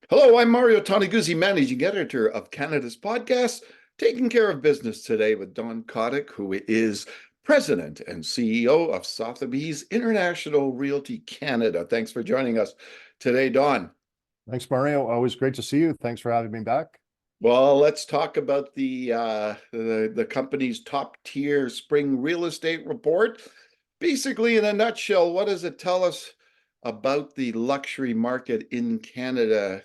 Hello, I'm Mario Toneguzzi, managing editor of Canada's podcast, taking care of business today with Don Kottick, who is president and CEO of Sotheby's International Realty Canada. Thanks for joining us today, Don. Thanks, Mario. Always great to see you. Thanks for having me back. Well, let's talk about the company's top tier spring real estate report. Basically, in a nutshell, what does it tell us about the luxury market in Canada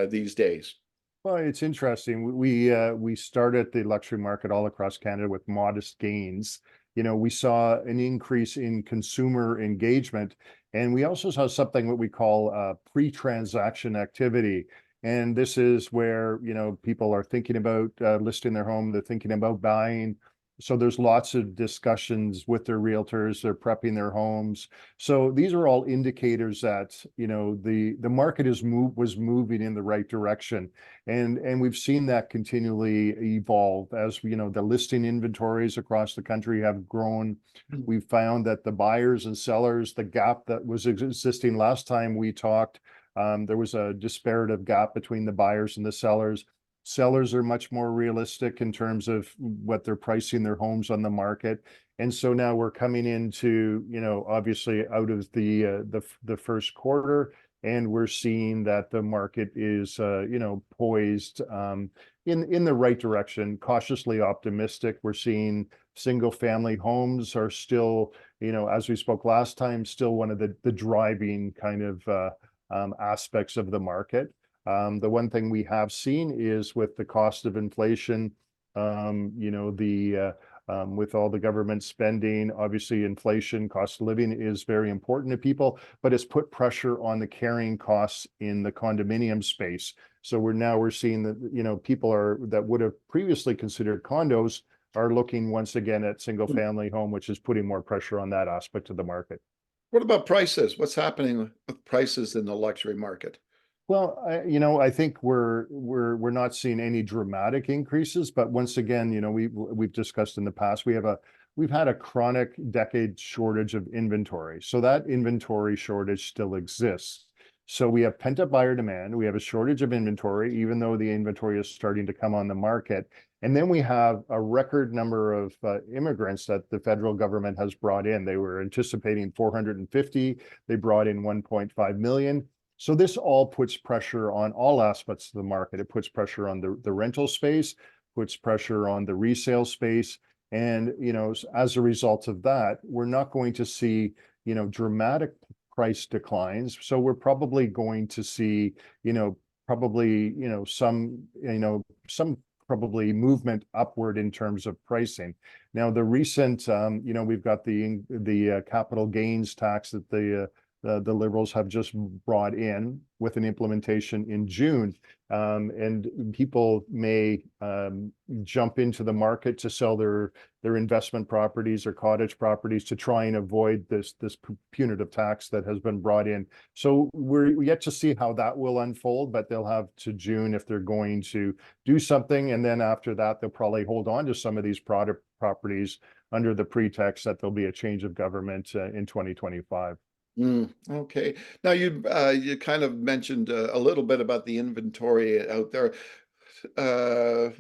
these days? Well, it's interesting. We started the luxury market all across Canada with modest gains. We saw an increase in consumer engagement, and we also saw something what we call pre-transaction activity. And this is where, people are thinking about listing their home, they're thinking about buying. So there's lots of discussions with their realtors, they're prepping their homes. So these are all indicators that, the market was moving in the right direction. And we've seen that continually evolve as the listing inventories across the country have grown. We've found that the buyers and sellers, the gap that was existing last time we talked, there was a disparative gap between the buyers and the sellers. Sellers are much more realistic in terms of what they're pricing their homes on the market. And so now we're coming into, obviously out of the first quarter, and we're seeing that the market is, poised in the right direction, cautiously optimistic. We're seeing single family homes are still, as we spoke last time, still one of the driving kind of aspects of the market. The one thing we have seen is with the cost of inflation, with all the government spending, obviously inflation, cost of living is very important to people, but it's put pressure on the carrying costs in the condominium space. So we're seeing that, people that would have previously considered condos are looking once again at single family home, which is putting more pressure on that aspect of the market. What about prices? What's happening with prices in the luxury market? Well, I think we're not seeing any dramatic increases, but once again, we've discussed in the past, we've had a chronic decade shortage of inventory. So that inventory shortage still exists. So we have pent-up buyer demand. We have a shortage of inventory, even though the inventory is starting to come on the market. And then we have a record number of immigrants that the federal government has brought in. They were anticipating 450. They brought in 1.5 million. So this all puts pressure on all aspects of the market. It puts pressure on the rental space, puts pressure on the resale space. And, as a result of that, we're not going to see, dramatic price declines. So we're probably going to see, some probably movement upward in terms of pricing. Now, the recent, we've got the capital gains tax that the Liberals have just brought in with an implementation in June. And people may jump into the market to sell their investment properties or cottage properties to try and avoid this punitive tax that has been brought in. So we're yet to see how that will unfold, but they'll have to June if they're going to do something. And then after that, they'll probably hold on to some of these properties under the pretext that there'll be a change of government in 2025. Okay. Now you kind of mentioned a little bit about the inventory out there.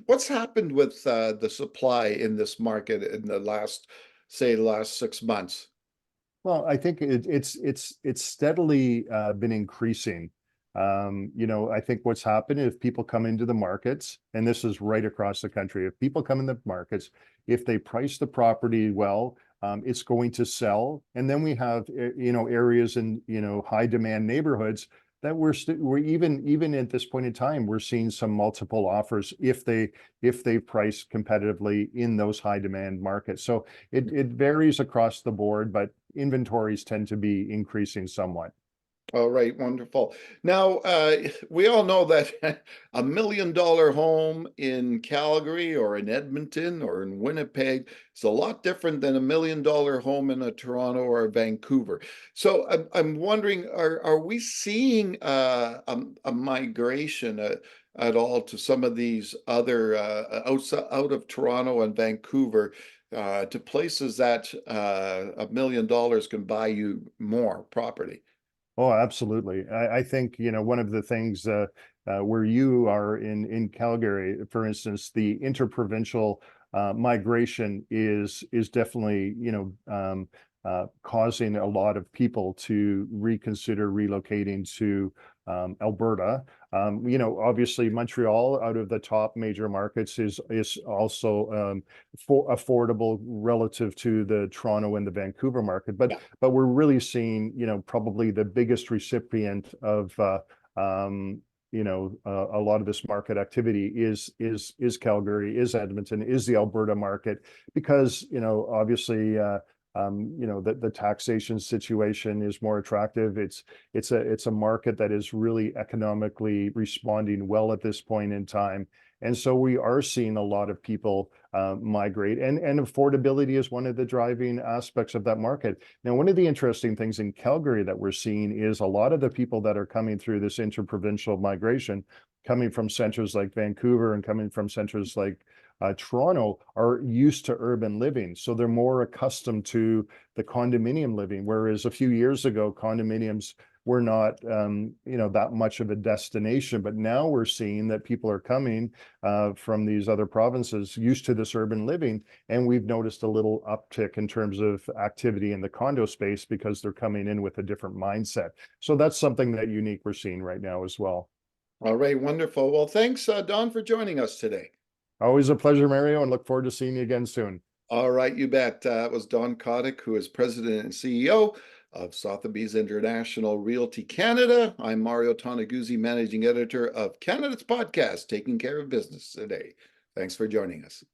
What's happened with the supply in this market in the last 6 months? Well, I think it's steadily been increasing. I think what's happened if people come into the markets, and this is right across the country, if people come in the markets, if they price the property well, it's going to sell. And then we have, areas in, high demand neighborhoods that we're even at this point in time, we're seeing some multiple offers if they price competitively in those high demand markets. So it varies across the board, but inventories tend to be increasing somewhat. All right, wonderful. Now, we all know that $1 million home in Calgary or in Edmonton or in Winnipeg is a lot different than $1 million home in a Toronto or a Vancouver. So I'm wondering, are we seeing a migration at all to some of these other out of Toronto and Vancouver to places that $1 million can buy you more property? Oh, absolutely. I think, one of the things where you are in Calgary, for instance, the interprovincial migration is definitely, causing a lot of people to reconsider relocating to Alberta. Obviously Montreal, out of the top major markets, is also for affordable relative to the Toronto and the Vancouver market. But we're really seeing, probably the biggest recipient of a lot of this market activity is Calgary, is Edmonton, is the Alberta market, because obviously the taxation situation is more attractive. It's a market that is really economically responding well at this point in time. And so we are seeing a lot of people migrate, and affordability is one of the driving aspects of that market. Now, one of the interesting things in Calgary that we're seeing is a lot of the people that are coming through this interprovincial migration, coming from centers like Vancouver and coming from centers like Toronto, are used to urban living. So they're more accustomed to the condominium living, whereas a few years ago, condominiums were not, that much of a destination. But now we're seeing that people are coming from these other provinces used to this urban living, and we've noticed a little uptick in terms of activity in the condo space because they're coming in with a different mindset. So that's something that unique we're seeing right now as well. All right, wonderful. Well, thanks, Don, for joining us today. Always a pleasure, Mario, and look forward to seeing you again soon. All right, you bet. It was Don Kottick, who is president and CEO of Sotheby's International Realty Canada. I'm Mario Toneguzzi, managing editor of Canada's podcast, Taking Care of Business Today. Thanks for joining us.